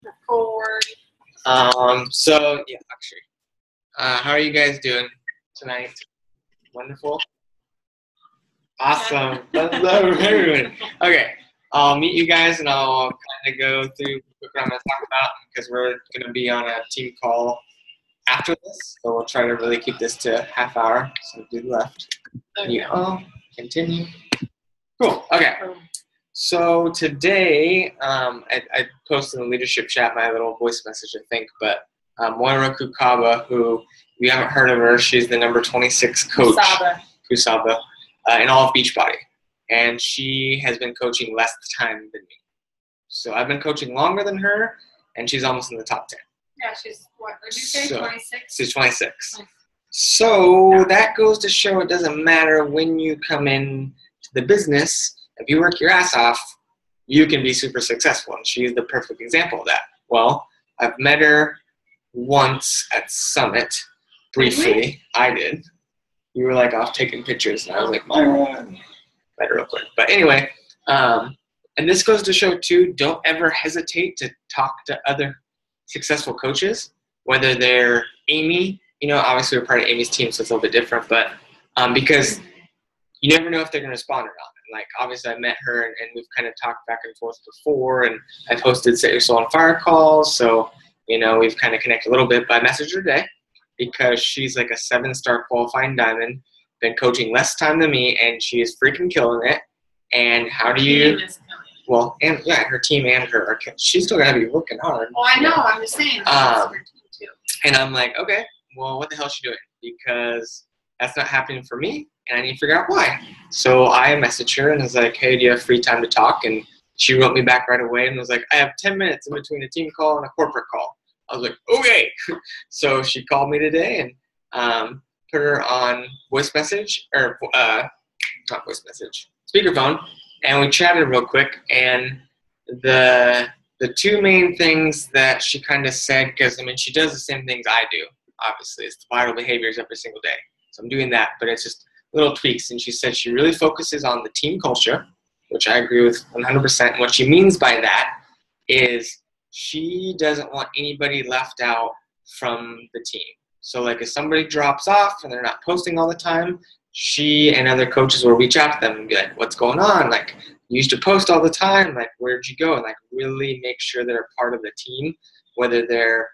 Record. So yeah, actually, how are you guys doing tonight? Wonderful. Awesome. That's very good. Okay, I'll meet you guys and I'll kind of go through what I'm going to talk about because we're going to be on a team call after this. So we'll try to really keep this to a half hour. So do the left. Okay. You all continue. Cool. Okay. So today, I posted in the leadership chat my little voice message, I think, but Moira Kukaba, who, if you haven't heard of her, she's the number 26 coach. Kusaba. In all of Beachbody. And she has been coaching less time than me. So I've been coaching longer than her, and she's almost in the top 10. Yeah, she's, what did you say, 26? She's 26. Nice. So that goes to show it doesn't matter when you come in to the business. If you work your ass off, you can be super successful. And she's the perfect example of that. Well, I've met her once at Summit, briefly. Really? I did. You were like off taking pictures, and I was like, met her real quick. But anyway, and this goes to show too, don't ever hesitate to talk to other successful coaches, whether they're Amy, obviously we're part of Amy's team, so it's a little bit different, but because you never know if they're going to respond or not. And like, obviously I met her and we've kind of talked back and forth before, and I've hosted Set Your Soul on Fire calls, so, we've kind of connected a little bit, but I messaged her today because she's like a 7-star qualifying diamond, been coaching less time than me, and she is freaking killing it. And how do you, well, and yeah, her team and her, she's still going to be working hard. Well, I know, I'm just saying. Her team too. And I'm like, okay, well, what the hell is she doing? Because that's not happening for me, and I need to figure out why. So I messaged her and was like, hey, do you have free time to talk? And she wrote me back right away and was like, I have 10 minutes in between a team call and a corporate call. I was like, okay. So she called me today and put her on voice message, or not voice message, speakerphone, and we chatted real quick. And the two main things that she kind of said, because she does the same things I do, obviously, it's the vital behaviors every single day. So I'm doing that, but it's just little tweaks. And she said she really focuses on the team culture, which I agree with 100%. And what she means by that is she doesn't want anybody left out from the team. So like if somebody drops off and they're not posting all the time, she and other coaches will reach out to them and be like, what's going on? Like, you used to post all the time. Like, where'd you go? And like really make sure they're part of the team, whether they're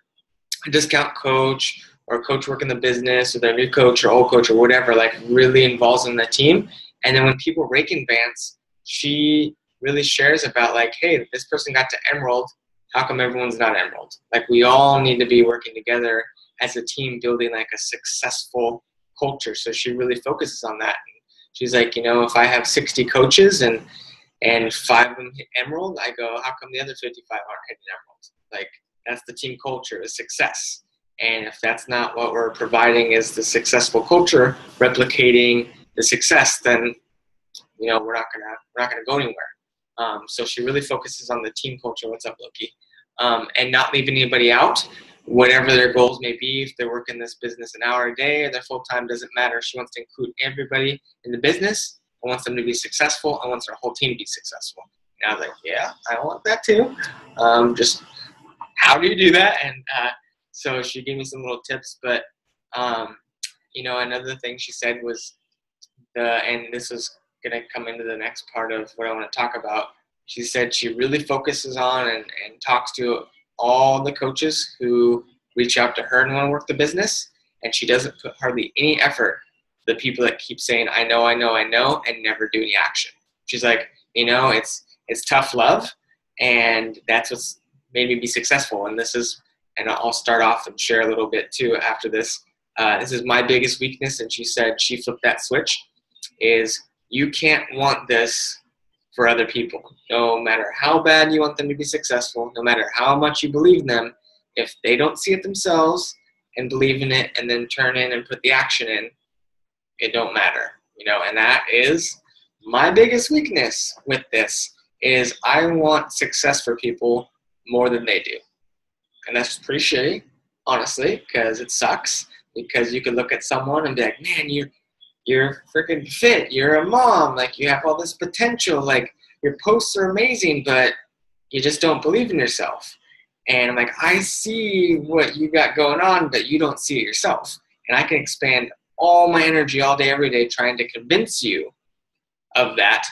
a discount coach or a coach working the business or their new coach or old coach or whatever, like really involves in the team. And then when people rake advance, she really shares about like, hey, this person got to Emerald. How come everyone's not Emerald? Like, we all need to be working together as a team, building like a successful culture. So she really focuses on that. And she's like, if I have 60 coaches and 5 of them hit Emerald, I go, how come the other 55 aren't hitting Emerald? Like, that's the team culture, is success. And if that's not what we're providing is the successful culture, replicating the success, then we're not gonna go anywhere. So she really focuses on the team culture. What's up, Loki? And not leaving anybody out, whatever their goals may be. If they're working this business an hour a day or they're full time, doesn't matter. She wants to include everybody in the business and wants them to be successful and wants her whole team to be successful. And I was like, yeah, I want that too. Just how do you do that? And so she gave me some little tips, but another thing she said was and this is going to come into the next part of what I want to talk about. She said she really focuses on and talks to all the coaches who reach out to her and want to work the business, and she doesn't put hardly any effort to the people that keep saying, I know, and never do any action. She's like, it's tough love, and that's what's made me be successful. And I'll start off and share a little bit too after this. This is my biggest weakness, and she said she flipped that switch, is you can't want this for other people. No matter how bad you want them to be successful, no matter how much you believe in them, if they don't see it themselves and believe in it and then turn in and put the action in, it don't matter. And that is my biggest weakness with this, is I want success for people more than they do. And that's pretty shitty, honestly, because it sucks. Because you could look at someone and be like, man, you're freaking fit. You're a mom. Like, you have all this potential. Like, your posts are amazing, but you just don't believe in yourself. And I'm like, I see what you got going on, but you don't see it yourself. And I can expand all my energy all day, every day, trying to convince you of that.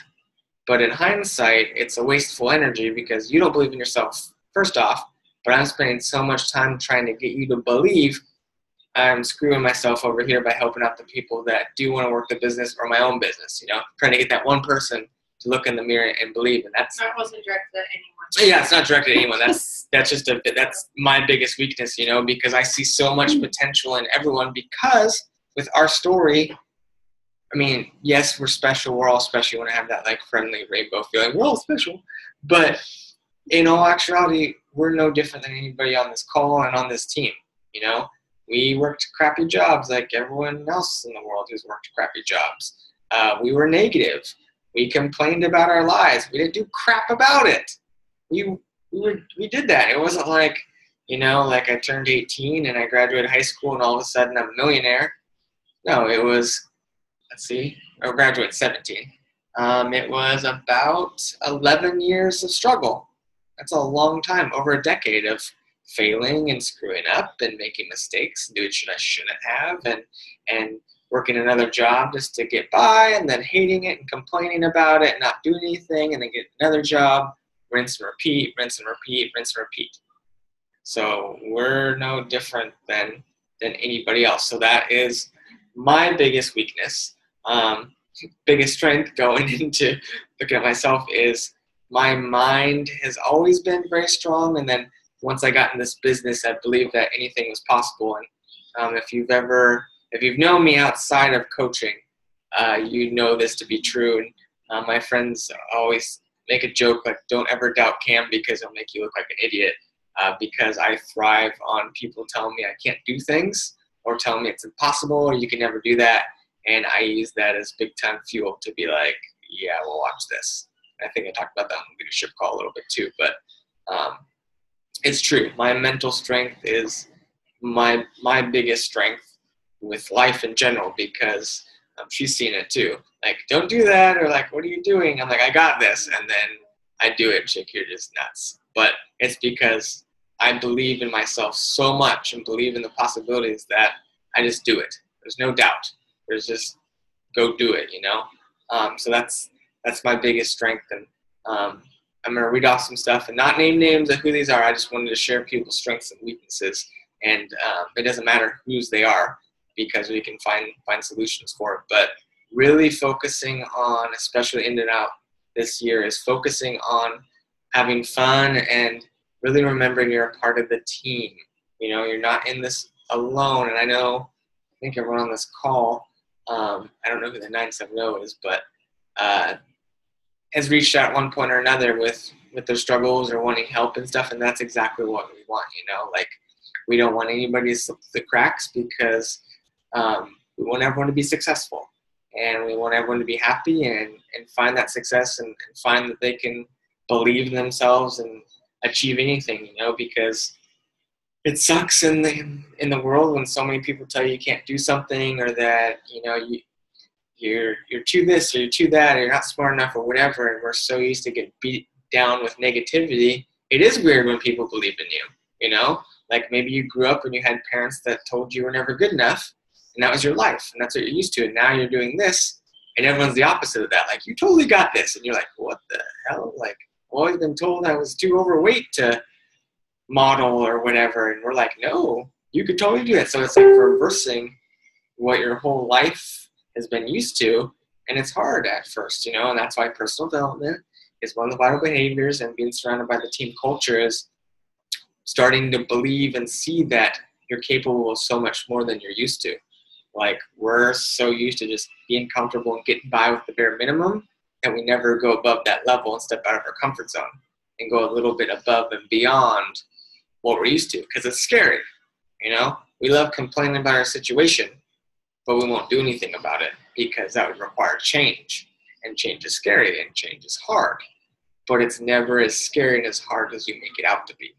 But in hindsight, it's a wasteful energy because you don't believe in yourself, first off, but I'm spending so much time trying to get you to believe I'm screwing myself over here by helping out the people that do want to work the business or my own business, trying to get that one person to look in the mirror and believe. And that's That wasn't directed at anyone. Yeah, it's not directed at anyone. That's my biggest weakness, because I see so much potential in everyone because with our story, I mean, yes, we're special. We're all special. You want to have that like friendly rainbow feeling. We're all special. But in all actuality, we're no different than anybody on this call and on this team. We worked crappy jobs like everyone else in the world who's worked crappy jobs. We were negative. We complained about our lives. We didn't do crap about it. We did that. It wasn't like, like I turned 18 and I graduated high school and all of a sudden I'm a millionaire. No, it was, I graduated 17. It was about 11 years of struggle. That's a long time, over a decade of failing and screwing up and making mistakes, doing shit I shouldn't have, and working another job just to get by, and then hating it and complaining about it and not doing anything, and then get another job, rinse and repeat, rinse and repeat, rinse and repeat. So we're no different than anybody else. So that is my biggest weakness. Biggest strength going into looking at myself is my mind has always been very strong, and then once I got in this business, I believed that anything was possible. And if you've known me outside of coaching, you know this to be true. And my friends always make a joke like, "Don't ever doubt Cam because it'll make you look like an idiot." Because I thrive on people telling me I can't do things, or telling me it's impossible, or you can never do that. And I use that as big time fuel to be like, yeah, we'll watch this. I think I talked about that on the leadership call a little bit too, but it's true. My mental strength is my biggest strength with life in general, because she's seen it too. Like, don't do that, or like, what are you doing? I'm like, I got this, and then I do it. Chick, you're just nuts. But it's because I believe in myself so much and believe in the possibilities that I just do it. There's no doubt. There's just go do it, So that's my biggest strength. And I'm going to read off some stuff and not name names of who these are. I just wanted to share people's strengths and weaknesses. And it doesn't matter whose they are, because we can find solutions for it. But really focusing on, especially in and out this year, is focusing on having fun and really remembering you're a part of the team. You're not in this alone. And I think everyone on this call, I don't know who the 970 is, but has reached out at one point or another with their struggles or wanting help and stuff, and that's exactly what we want. Like, we don't want anybody to slip through the cracks, because we want everyone to be successful, and we want everyone to be happy and find that success and find that they can believe in themselves and achieve anything, because it sucks in the world when so many people tell you can't do something, or that you're too this or you're too that, or you're not smart enough or whatever. And we're so used to getting beat down with negativity. It is weird when people believe in you. Like, maybe you grew up and you had parents that told you were never good enough, and that was your life, and that's what you're used to. And now you're doing this, and everyone's the opposite of that. Like, you totally got this, and you're like, what the hell? Like, I've always been told I was too overweight to model or whatever, and we're like, no, you could totally do it. So it's like reversing what your whole life has been used to, and it's hard at first, and that's why personal development is one of the vital behaviors, and being surrounded by the team culture is starting to believe and see that you're capable of so much more than you're used to. Like, we're so used to just being comfortable and getting by with the bare minimum that we never go above that level and step out of our comfort zone and go a little bit above and beyond what we're used to, because it's scary. We love complaining about our situation, but we won't do anything about it because that would require change, and change is scary and change is hard, but it's never as scary and as hard as you make it out to be.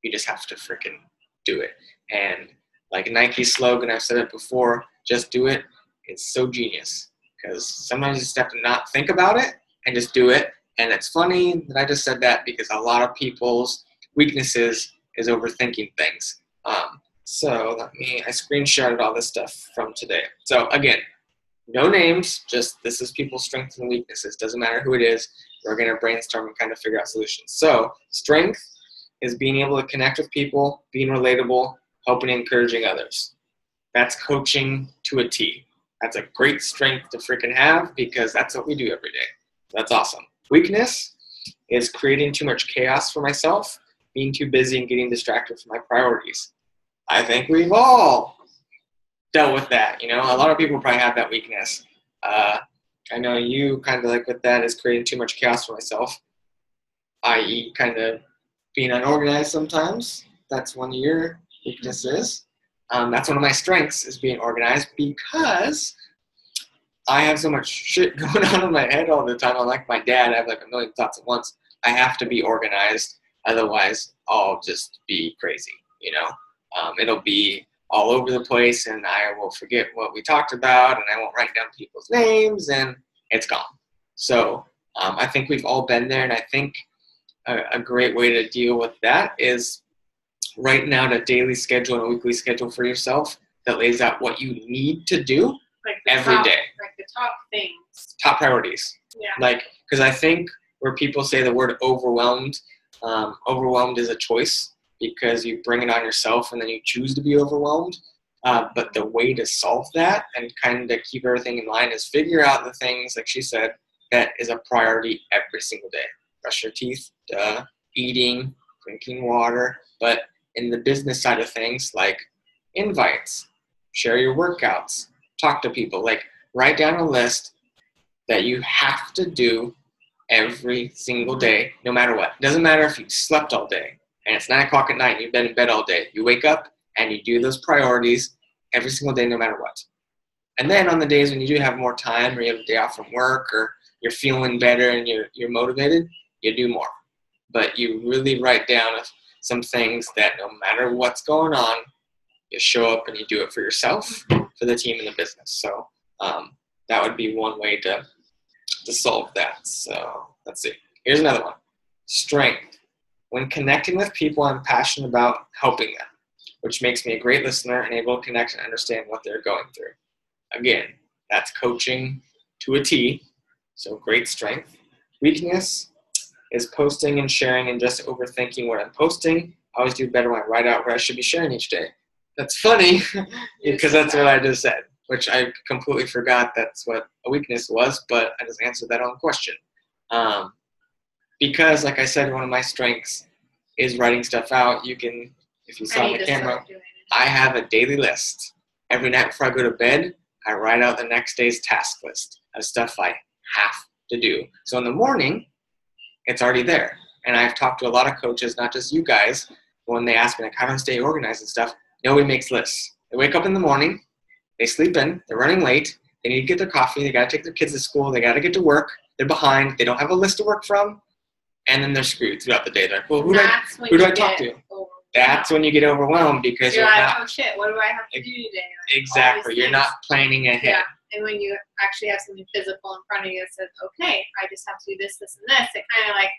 You just have to freaking do it. And like Nike's slogan, I've said it before, just do it. It's so genius, because sometimes you just have to not think about it and just do it. And it's funny that I just said that, because a lot of people's weaknesses is overthinking things. So I screenshotted all this stuff from today. So again, no names, just this is people's strengths and weaknesses. Doesn't matter who it is. We're going to brainstorm and kind of figure out solutions. So strength is being able to connect with people, being relatable, helping and encouraging others. That's coaching to a T. That's a great strength to freaking have because that's what we do every day. That's awesome. Weakness is creating too much chaos for myself, being too busy and getting distracted from my priorities. I think we've all dealt with that. You know, a lot of people probably have that weakness. I know you kind of like with that is creating too much chaos for myself, i.e. kind of being unorganized sometimes. That's one of your weaknesses. That's one of my strengths is being organized because I have so much shit going on in my head all the time. I'm like my dad. I have like a million thoughts at once. I have to be organized. Otherwise, I'll just be crazy, you know. It'll be all over the place, and I will forget what we talked about, and I won't write down people's names, and it's gone. So I think we've all been there, and I think a great way to deal with that is writing out a daily schedule and a weekly schedule for yourself that lays out what you need to do every day. Like the top things. Top priorities. Yeah. Like, because I think where people say the word overwhelmed, overwhelmed is a choice because you bring it on yourself and then you choose to be overwhelmed. But the way to solve that and kind of keep everything in line is figure out the things, like she said, that is a priority every single day. Brush your teeth, eating, drinking water. But in the business side of things, like invites, share your workouts, talk to people, like write down a list that you have to do every single day, no matter what. It doesn't matter if you slept all day and it's 9 o'clock at night and you've been in bed all day. You wake up and you do those priorities every single day, no matter what. And then on the days when you do have more time or you have a day off from work or you're feeling better and you're motivated, you do more. But you really write down some things that no matter what's going on, you show up and you do it for yourself, for the team and the business. So that would be one way to solve that. So let's see. Here's another one. Strength. When connecting with people, I'm passionate about helping them, which makes me a great listener and able to connect and understand what they're going through. Again, that's coaching to a T, so great strength. Weakness is posting and sharing and just overthinking what I'm posting. I always do better when I write out what I should be sharing each day. That's funny because that's what I just said, which I completely forgot that's what a weakness was, but I just answered that on the question. Because, like I said, one of my strengths is writing stuff out. You can, if you saw on the camera, I have a daily list. Every night before I go to bed, I write out the next day's task list of stuff I have to do. So in the morning, it's already there. And I've talked to a lot of coaches, not just you guys, when they ask me, like, how do I stay organized and stuff? Nobody makes lists. They wake up in the morning, they sleep in, they're running late, they need to get their coffee, they got to take their kids to school, they got to get to work, they're behind, they don't have a list to work from, and then they're screwed throughout the day. They're like, well, who do I talk to? That's when you get overwhelmed because you're like, not. Oh shit! What do I have to do today? Like, exactly. You're not planning ahead. Yeah. And when you actually have something physical in front of you that says, okay, I just have to do this, this, and this, it kind of like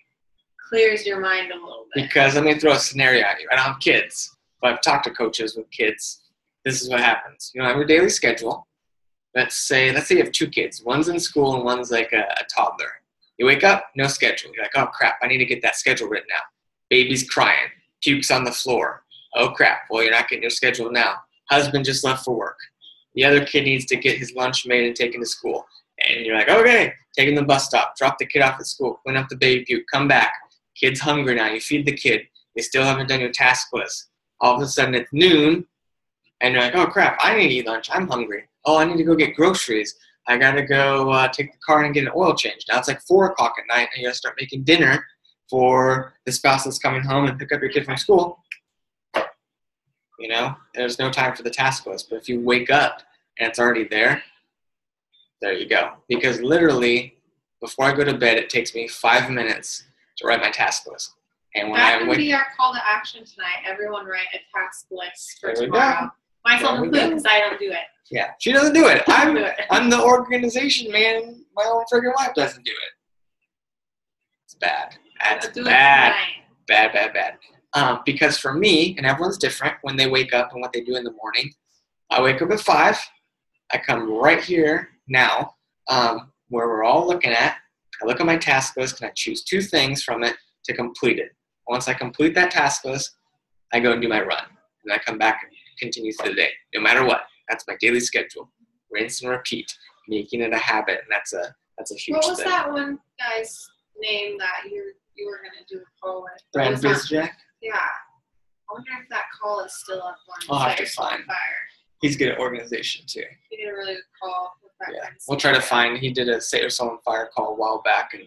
clears your mind a little bit. Because let me throw a scenario at you. I don't have kids, but I've talked to coaches with kids. This is what happens. You know, I have a daily schedule. Let's say you have 2 kids. One's in school and one's like a toddler. You wake up, no schedule. You're like, oh crap, I need to get that schedule written out. Baby's crying, pukes on the floor. Oh crap, well you're not getting your schedule now. Husband just left for work. The other kid needs to get his lunch made and taken to school. And you're like, okay, take him to the bus stop, drop the kid off at school, clean up the baby puke, come back. Kid's hungry now, you feed the kid. You still haven't done your task list. All of a sudden it's noon, and you're like, oh crap, I need to eat lunch, I'm hungry. Oh, I need to go get groceries. I gotta go take the car and get an oil change. Now it's like 4 o'clock at night, and you gotta start making dinner for the spouse that's coming home and pick up your kid from school. You know, there's no time for the task list. But if you wake up and it's already there you go. Because literally, before I go to bed, it takes me 5 minutes to write my task list. And when that can be our call to action tonight. Everyone write a task list for tomorrow. Myself included, because I don't do it. Yeah, she doesn't do it. I'm the organization man. My own friggin' wife doesn't do it. It's bad. That's bad. Bad. Because for me, and everyone's different when they wake up and what they do in the morning, I wake up at 5. I come right here now, where we're all looking at. I look at my task list and I choose 2 things from it to complete it. Once I complete that task list, I go and do my run. And I come back and continue through the day, no matter what. That's my daily schedule. Rinse and repeat, making it a habit, and that's a huge thing. What was that one guy's name that you were going to do a call with? Brand Jack? Yeah. I wonder if that call is still up on I'll have to Fire. find. He's good at organization too. He did a really good call with that Yeah, kind of we'll stuff. try to find. He did a Say or Soul on Fire call a while back, and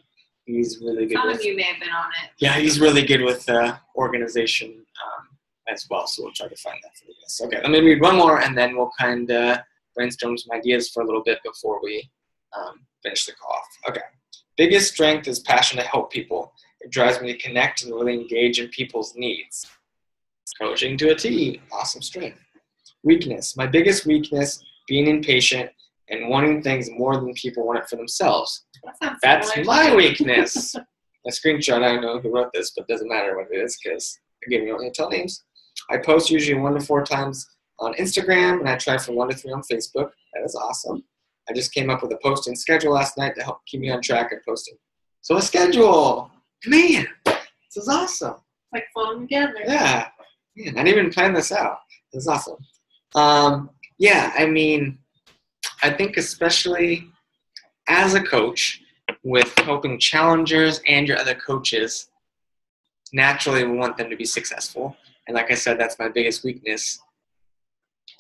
he's really good. Some with, of you may have been on it. Yeah, he's really good with organization as well. So we'll try to find that for you guys. Okay, let me read one more, and then we'll kind of brainstorm some ideas for a little bit before we finish the call off. Okay. Biggest strength is passion to help people. It drives me to connect and really engage in people's needs. Coaching to a T. Awesome strength. Weakness. My biggest weakness, being impatient and wanting things more than people want it for themselves. That's my weakness. A screenshot, I don't know who wrote this, but it doesn't matter what it is because, again, we don't need to tell names. I post usually 1 to 4 times on Instagram, and I try for 1 to 3 on Facebook. That is awesome. I just came up with a posting schedule last night to help keep me on track and posting. So a schedule. Man, this is awesome. It's like flowing together. Yeah. Man, I didn't even plan this out. This is awesome. Yeah, I mean, I think especially as a coach with helping challengers and your other coaches, naturally we want them to be successful. And like I said, that's my biggest weakness.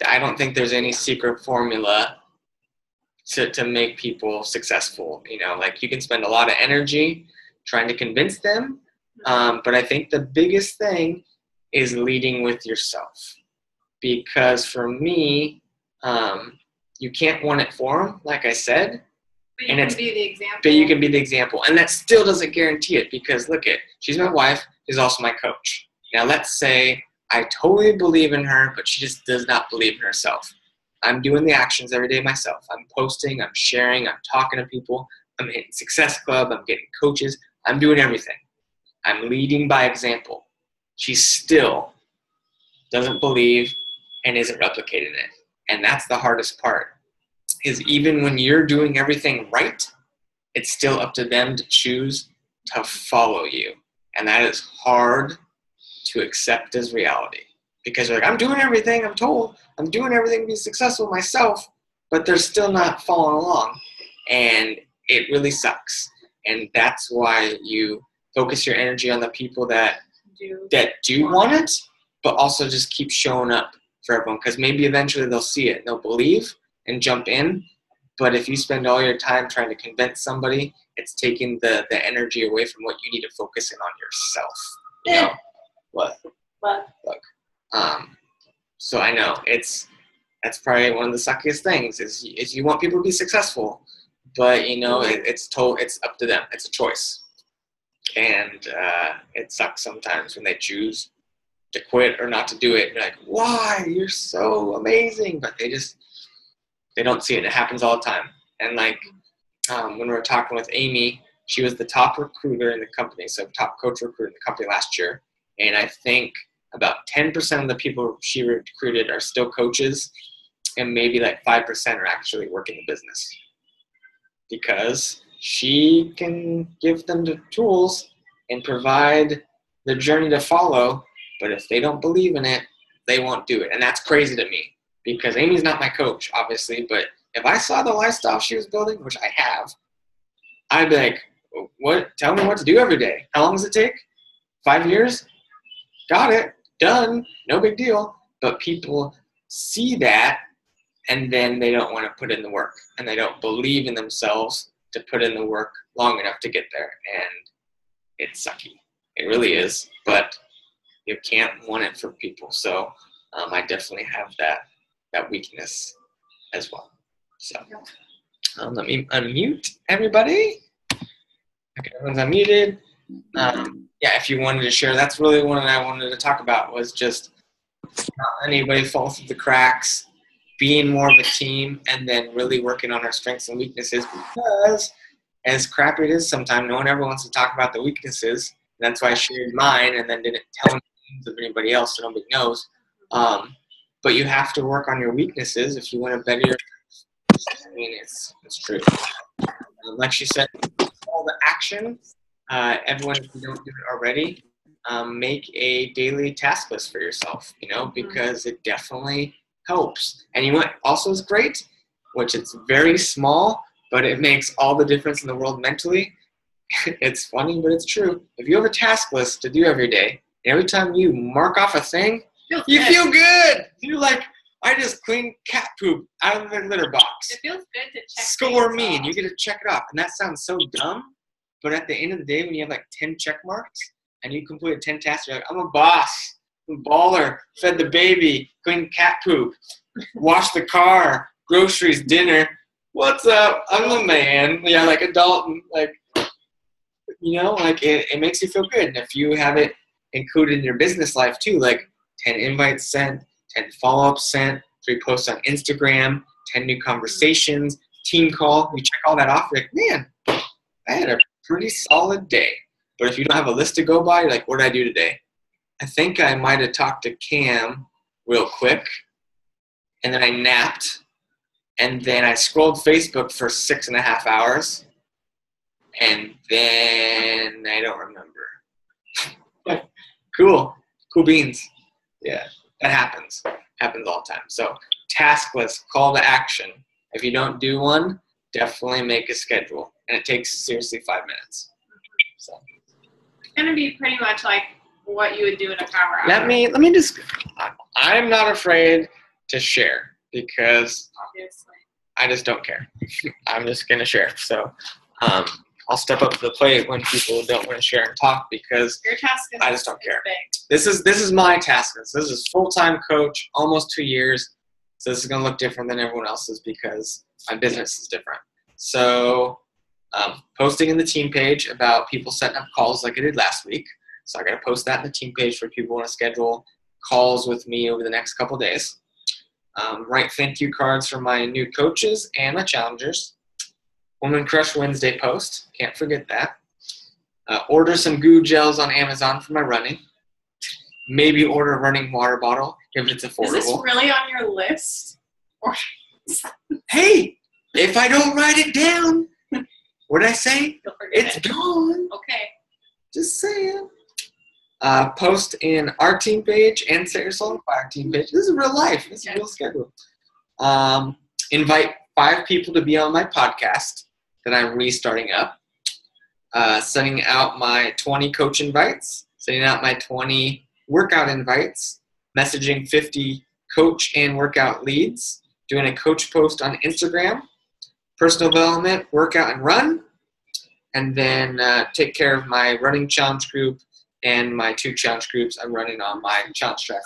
I don't think there's any secret formula to make people successful. You know, like you can spend a lot of energy trying to convince them. But I think the biggest thing is leading with yourself. Because for me, you can't want it for them, like I said. But you can be the example. But you can be the example. And that still doesn't guarantee it because look she's my wife, she's also my coach. Now let's say I totally believe in her, but she just does not believe in herself. I'm doing the actions every day myself. I'm posting, I'm sharing, I'm talking to people, I'm hitting Success Club, I'm getting coaches, I'm doing everything. I'm leading by example. She still doesn't believe and isn't replicating it. And that's the hardest part, is even when you're doing everything right, it's still up to them to choose to follow you. And that is hard to accept as reality. Because you're like, I'm doing everything I'm told. I'm doing everything to be successful myself, but they're still not following along. And it really sucks. And that's why you focus your energy on the people that do want it, but also just keep showing up for everyone. Because maybe eventually they'll see it and they'll believe and jump in. But if you spend all your time trying to convince somebody, it's taking the energy away from what you need to focus in on yourself. You know? What? Look. So I know that's probably one of the suckiest things is you want people to be successful, but you know it's up to them. It's a choice, and it sucks sometimes when they choose to quit or not to do it. You're like, why? You're so amazing, but they don't see it. It happens all the time. And like when we were talking with Amy, she was the top recruiter in the company, so top coach recruiter in the company last year, and I think about 10% of the people she recruited are still coaches, and maybe like 5% are actually working the business. Because she can give them the tools and provide the journey to follow, but if they don't believe in it, they won't do it. And that's crazy to me, because Amy's not my coach, obviously, but if I saw the lifestyle she was building, which I have, I'd be like, what? Tell me what to do every day. How long does it take? 5 years? Got it. Done. No big deal. But people see that, and then they don't want to put in the work, and they don't believe in themselves to put in the work long enough to get there. And it's sucky. It really is. But you can't want it for people. So I definitely have that weakness as well. So let me unmute everybody. Okay, everyone's unmuted. Yeah, if you wanted to share, that's really one that I wanted to talk about, was just not anybody fall through the cracks, being more of a team, and then really working on our strengths and weaknesses, because as crappy it is sometimes, no one ever wants to talk about the weaknesses. And that's why I shared mine and then didn't tell anyone names of anybody else, so nobody knows. But you have to work on your weaknesses if you want to better yourself. I mean, it's true. Like she said, all the action. Everyone, if you don't do it already, make a daily task list for yourself, because it definitely helps. And you know what also is great, which it's very small, but it makes all the difference in the world mentally. It's funny, but it's true. If you have a task list to do every day, and every time you mark off a thing, you feel good. You're like, I just cleaned cat poop out of the litter box. It feels good to check. Score me, and you get to check it off. And that sounds so dumb, but at the end of the day, when you have like 10 check marks and you completed 10 tasks, you're like, I'm a boss, I'm a baller, fed the baby, cleaned cat poop, washed the car, groceries, dinner. What's up? I'm a man. Yeah, like adult, like, it makes you feel good. And if you have it included in your business life too, like 10 invites sent, 10 follow-ups sent, 3 posts on Instagram, 10 new conversations, team call, you check all that off, you're like, man, I had a pretty solid day. But if you don't have a list to go by, you're like, what did I do today? I think I might have talked to Cam real quick, and then I napped, and then I scrolled Facebook for 6.5 hours, and then I don't remember. Cool beans. Yeah, that happens all the time. So task list, call to action. If you don't do one, definitely make a schedule, and it takes seriously 5 minutes. So it's gonna be pretty much like what you would do in a power hour. Let me just. I'm not afraid to share because obviously I just don't care. I'm just gonna share. So I'll step up to the plate when people don't want to share and talk because your task is, I just don't care. Big. This is my task. This is full-time coach, almost 2 years. So this is gonna look different than everyone else's because my business is different. So posting in the team page about people setting up calls like I did last week. So I got to post that in the team page for people who want to schedule calls with me over the next couple days. Write thank you cards for my new coaches and my challengers. Woman Crush Wednesday post. Can't forget that. Order some goo gels on Amazon for my running. Maybe order a running water bottle if it's affordable. Is this really on your list? Hey, if I don't write it down, what did I say? It's gone. Okay. Just saying. Post in our team page and Set Your Soul on Fire team page. This is real life. This is a real schedule. Invite 5 people to be on my podcast that I'm restarting up. Sending out my 20 coach invites. Sending out my 20 workout invites. Messaging 50 coach and workout leads. Doing a coach post on Instagram. Personal development, workout and run. And then take care of my running challenge group and my 2 challenge groups I'm running on my challenge tracker.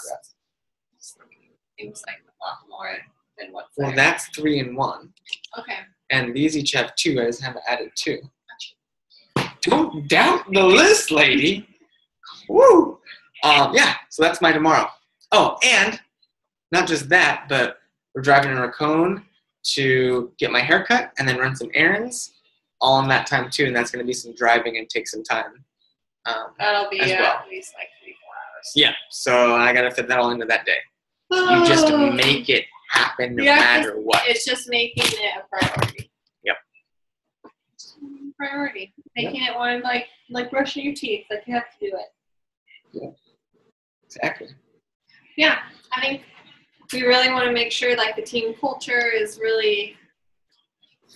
Seems like a lot more than what's there. Well, that's 3 in 1. Okay. And these each have 2. I just haven't added 2. Don't doubt the list, lady. Woo! Yeah, so that's my tomorrow. Oh, and not just that, but we're driving in Raccoon to get my hair cut and then run some errands all in that time too, and that's going to be some driving and take some time. That'll be at least like 3-4 hours. Yeah, so I got to fit that all into that day. You just make it happen no matter what. It's just making it a priority. Yep. Priority. Making it one like brushing your teeth. Like you have to do it. Yeah. Exactly. Yeah, I think we really want to make sure like the team culture is really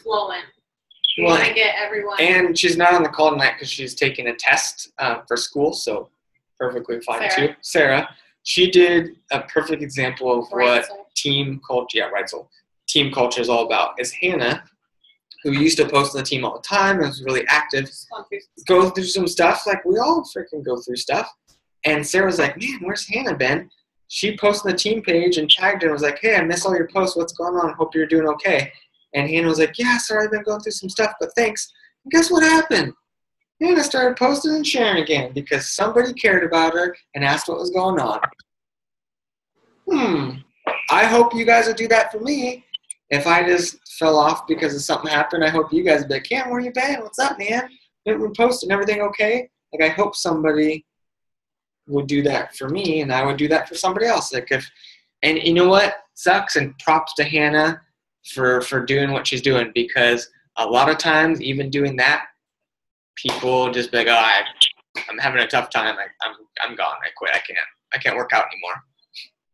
flowing. We want to get everyone. And she's not on the call tonight because she's taking a test for school, so perfectly fine too. Sarah, she did a perfect example of what team culture. Yeah, Reitzel. Team culture is all about. Is Hannah, who used to post on the team all the time and was really active, go through some stuff. Like we all freaking go through stuff. And Sarah's like, man, where's Hannah been? She posted the team page and tagged her and was like, hey, I missed all your posts. What's going on? Hope you're doing okay. And Hannah was like, yeah, sorry, I've been going through some stuff, but thanks. And guess what happened? Hannah started posting and sharing again because somebody cared about her and asked what was going on. I hope you guys will do that for me. If I just fell off because of something happened, I hope you guys will be like, Cam, where you been? What's up, man? Been posting, everything okay? Like, I hope somebody would do that for me, and I would do that for somebody else. Like and you know what sucks, and props to Hannah for doing what she's doing, because a lot of times even doing that, people just be like, oh, I'm having a tough time. I'm gone. I quit. I can't work out anymore,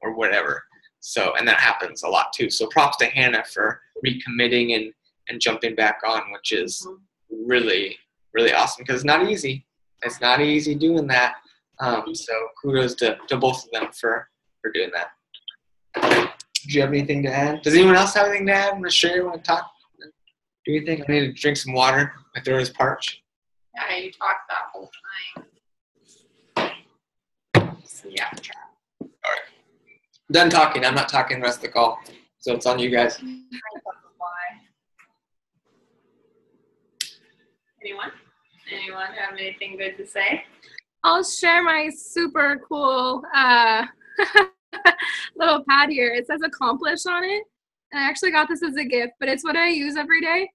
or whatever. So, and that happens a lot too. So props to Hannah for recommitting and jumping back on, which is really, really awesome, because it's not easy. It's not easy doing that. So kudos to both of them for doing that. Do you have anything to add? Does anyone else have anything to add? Want to share? Want to talk? Do you think I need to drink some water? My throat is parched. Yeah, you talked that whole time. So yeah, try. All right. Done talking. I'm not talking the rest of the call. So it's on you guys. Anyone have anything good to say? I'll share my super cool little pad here. It says accomplished on it. And I actually got this as a gift, but it's what I use every day.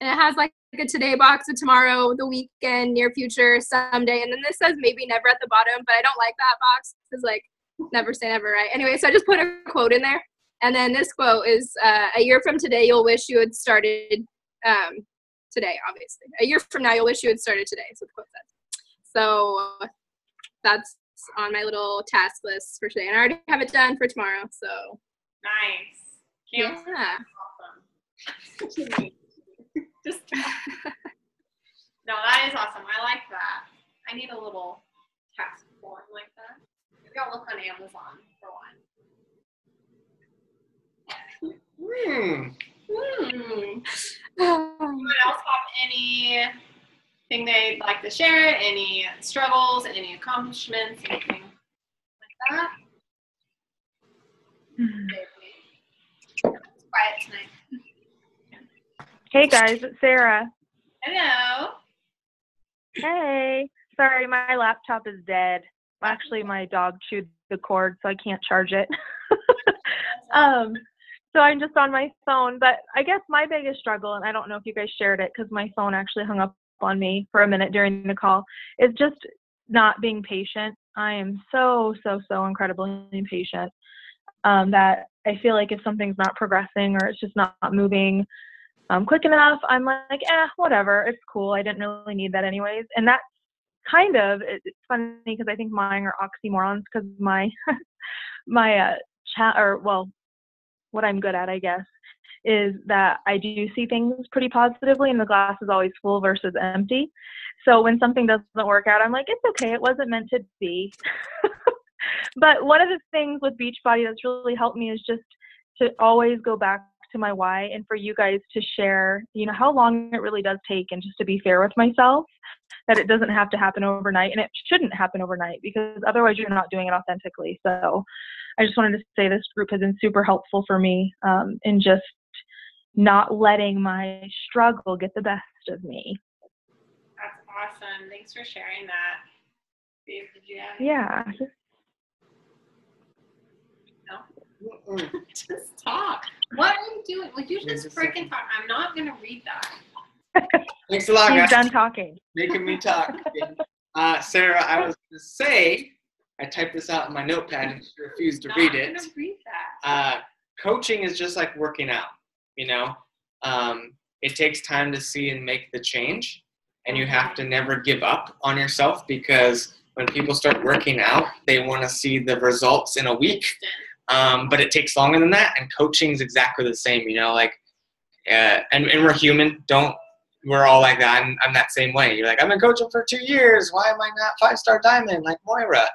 And it has like a today box, a tomorrow, the weekend, near future, someday. And then this says maybe never at the bottom, but I don't like that box because like never say never, right? Anyway, so I just put a quote in there. And then this quote is, a year from today, you'll wish you had started today, obviously. A year from now, you'll wish you had started today, is what the quote says. So that's on my little task list for today. And I already have it done for tomorrow, so. Nice. Yeah. Awesome. Just no, that is awesome. I like that. I need a little task form like that. Maybe I'll look on Amazon for one. Anyone else have anything they'd like to share? Any struggles? Any accomplishments? Anything like that? It's quiet tonight. Hey guys, it's Sarah. Hello. Hey. Sorry, my laptop is dead. Actually, my dog chewed the cord, so I can't charge it. So I'm just on my phone. But I guess my biggest struggle, and I don't know if you guys shared it because my phone actually hung up on me for a minute during the call, is just not being patient. I am so incredibly impatient that I feel like if something's not progressing or it's just not moving quick enough, I'm like, whatever, it's cool. I didn't really need that anyways. And that's kind of, it's funny because I think mine are oxymorons because my what I'm good at, I guess, is that I do see things pretty positively and the glass is always full versus empty. So when something doesn't work out, I'm like, it's okay. It wasn't meant to be. But one of the things with Beachbody that's really helped me is just to always go back to my why, and for you guys to share, how long it really does take, and just to be fair with myself that it doesn't have to happen overnight, and it shouldn't happen overnight because otherwise you're not doing it authentically. So I just wanted to say this group has been super helpful for me in just not letting my struggle get the best of me. That's awesome. Thanks for sharing that. Did you have Yeah. No? Just talk. What are you doing? Would you just freaking talk? I'm not going to read that. Thanks a lot, guys. He's done talking. Making me talk. Sarah, I was going to say, I typed this out in my notepad and she refused to read it. I'm going to read that. Coaching is just like working out, It takes time to see and make the change, and you have to never give up on yourself, because when people start working out, they want to see the results in a week. But it takes longer than that, and coaching is exactly the same, and we're human. We're all like that. I'm that same way. You're like, I've been coaching for 2 years. Why am I not 5-star diamond like Moira?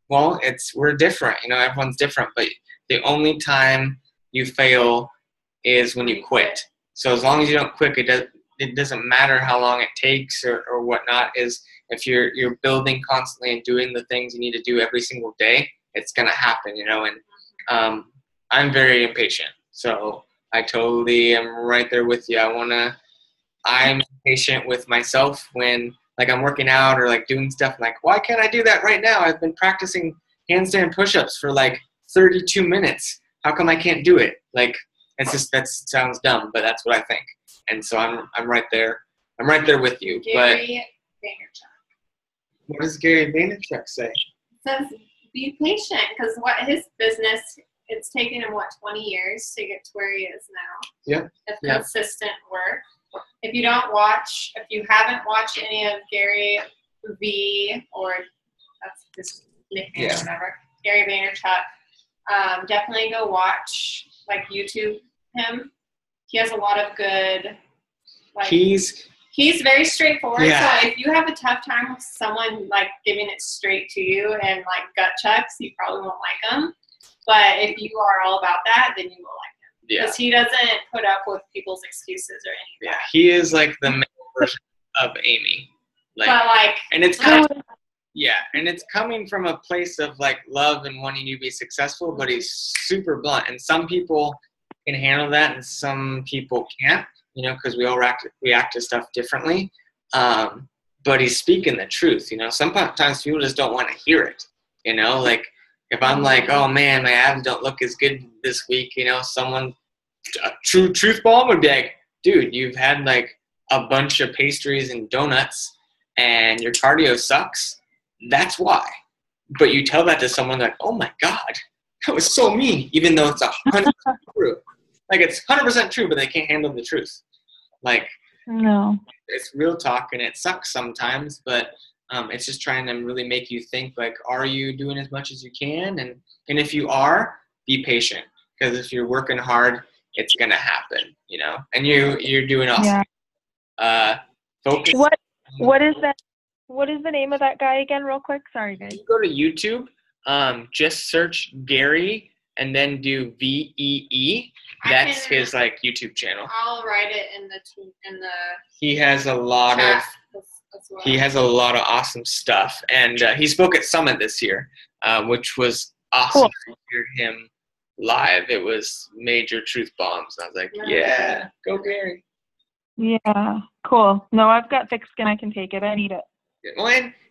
Well, we're different. Everyone's different. But the only time you fail is when you quit. So as long as you don't quit, it doesn't matter how long it takes or whatnot. Is if you're building constantly and doing the things you need to do every single day, it's gonna happen. And I'm very impatient. So I totally am right there with you. I'm patient with myself when I'm working out or doing stuff. I'm like, why can't I do that right now? I've been practicing handstand push-ups for 32 minutes. How come I can't do it? It's just, that sounds dumb, but that's what I think. And so I'm right there. I'm right there with you. Gary Vaynerchuk. What does Gary Vaynerchuk say? says be patient, because what his business, it's taken him 20 years to get to where he is now. Yeah. Of consistent work. If you haven't watched any of Gary V, or that's his nickname or whatever, Gary Vaynerchuk, definitely go watch, like, YouTube him. He has a lot of good, like, he's very straightforward. Yeah. So if you have a tough time with someone, like, giving it straight to you and, like, gut checks, you probably won't like him. But if you are all about that, then you will like him. Yeah. Because he doesn't put up with people's excuses or anything. Yeah, he is like the male version of Amy. Like, but, like, and it's kind of, and it's coming from a place of, like, love and wanting you to be successful, but he's super blunt. And some people can handle that and some people can't, you know, because we all react to stuff differently. But he's speaking the truth, you know. Sometimes people just don't want to hear it, you know. Like, if I'm like, oh, man, my abs don't look as good this week, you know, a true truth bomb would be like, dude, you've had, like, a bunch of pastries and donuts and your cardio sucks. That's why. But you tell that to someone like, oh, my God, that was so mean, even though it's 100% true. Like, it's 100% true, but they can't handle the truth. Like, No. it's real talk, and it sucks sometimes, but it's just trying to really make you think, like, are you doing as much as you can? And if you are, be patient, because if you're working hard, it's going to happen, you know, and you're doing awesome. Yeah. Focus. What is that? What is the name of that guy again, real quick? Sorry, guys. You go to YouTube, just search Gary and then do VEE. That's his, like, YouTube channel. I'll write it in the. He has a lot of. Well. He has a lot of awesome stuff, and he spoke at Summit this year, which was awesome to hear him live. It was major truth bombs. I was like, yeah, go Gary. Yeah, cool. No, I've got thick skin. I can take it. I need it. Well,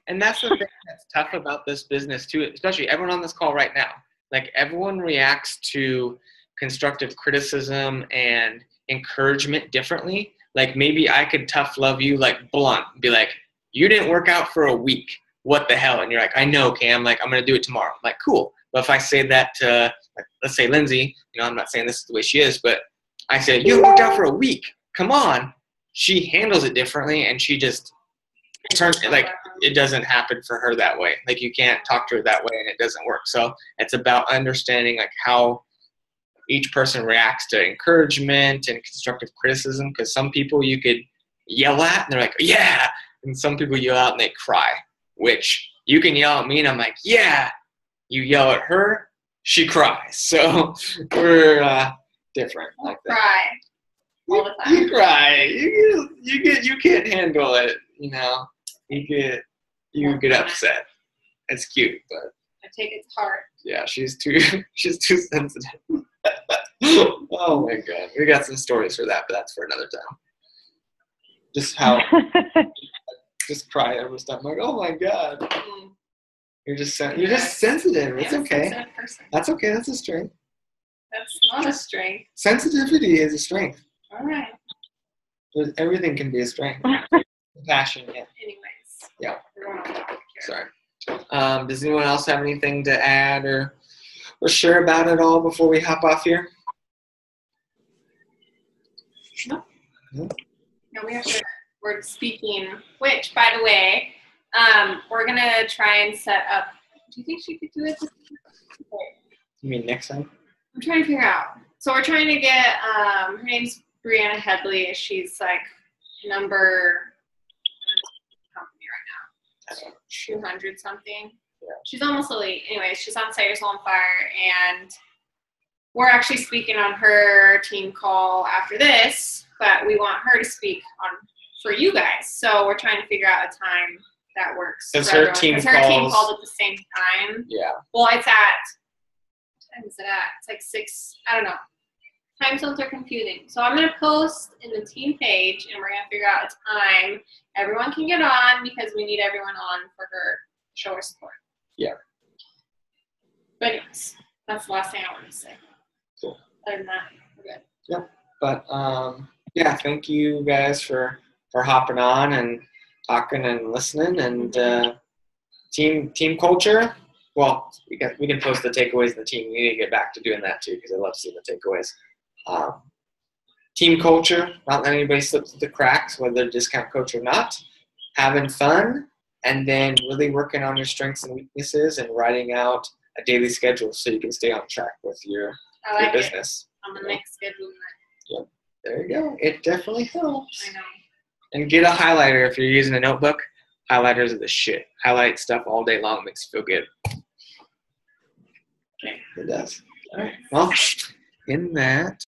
and that's the thing that's tough about this business too, especially everyone on this call right now. Like, everyone reacts to constructive criticism and encouragement differently. Like, maybe I could tough love you, like, blunt, be like, you didn't work out for a week. What the hell? And you're like, I know, Cam. Like, I'm going to do it tomorrow. I'm like, cool. But if I say that to, like, let's say Lindsay, you know, I'm not saying this is the way she is, but I say, you haven't worked out for a week. Come on. She handles it differently, and she just turns, like, it doesn't happen for her that way. Like, you can't talk to her that way, and it doesn't work. So it's about understanding, like, how each person reacts to encouragement and constructive criticism, because some people you could yell at and they're like, yeah, and some people yell out and they cry, which you can yell at me and I'm like, yeah. You yell at her, she cries. So we're different like that. Cry all the time. You cry. You can't handle it, you know. You get upset. It's cute, but I take it to heart. Yeah, she's too sensitive. Oh my God, we got some stories for that, but that's for another time. Just how, just cry every time. I'm like, oh my God, you're just sensitive. It's okay. That's okay. That's a strength. That's not a strength. Sensitivity is a strength. All right. Everything can be a strength. Passion. Yeah. Anyways. Yeah. Sorry. Does anyone else have anything to add or share about it all before we hop off here? No. No, we're speaking, which, by the way, we're going to try and set up. Do you think she could do it this time? You mean next time? I'm trying to figure out. So we're trying to get, her name's Brianna Headley. She's like number company right now. 200 something. Yeah. She's almost elite. Anyway, she's on Sayers on Fire, and we're actually speaking on her team call after this, but we want her to speak on for you guys. So we're trying to figure out a time that works. Because her team called at the same time. Yeah. Well, it's at, what time is it at? It's like 6, I don't know. Time zones are confusing. So I'm going to post in the team page, and we're going to figure out a time everyone can get on, because we need everyone on for her show her support. Yeah. But anyways, that's the last thing I want to say. Cool. Other than that, we're good. Yeah. But yeah, thank you guys for hopping on and talking and listening, and team culture. Well, we can post the takeaways in the team. We need to get back to doing that too because I love seeing the takeaways. Team culture, not letting anybody slip through the cracks, whether they're discount coach or not. Having fun, and then really working on your strengths and weaknesses and writing out a daily schedule so you can stay on track with your business. I'm gonna make schedule that. Yep. There you go. It definitely helps. I know. And get a highlighter if you're using a notebook. Highlighters are the shit. Highlight stuff all day long makes you feel good. Okay. It does. All right. Well, in that.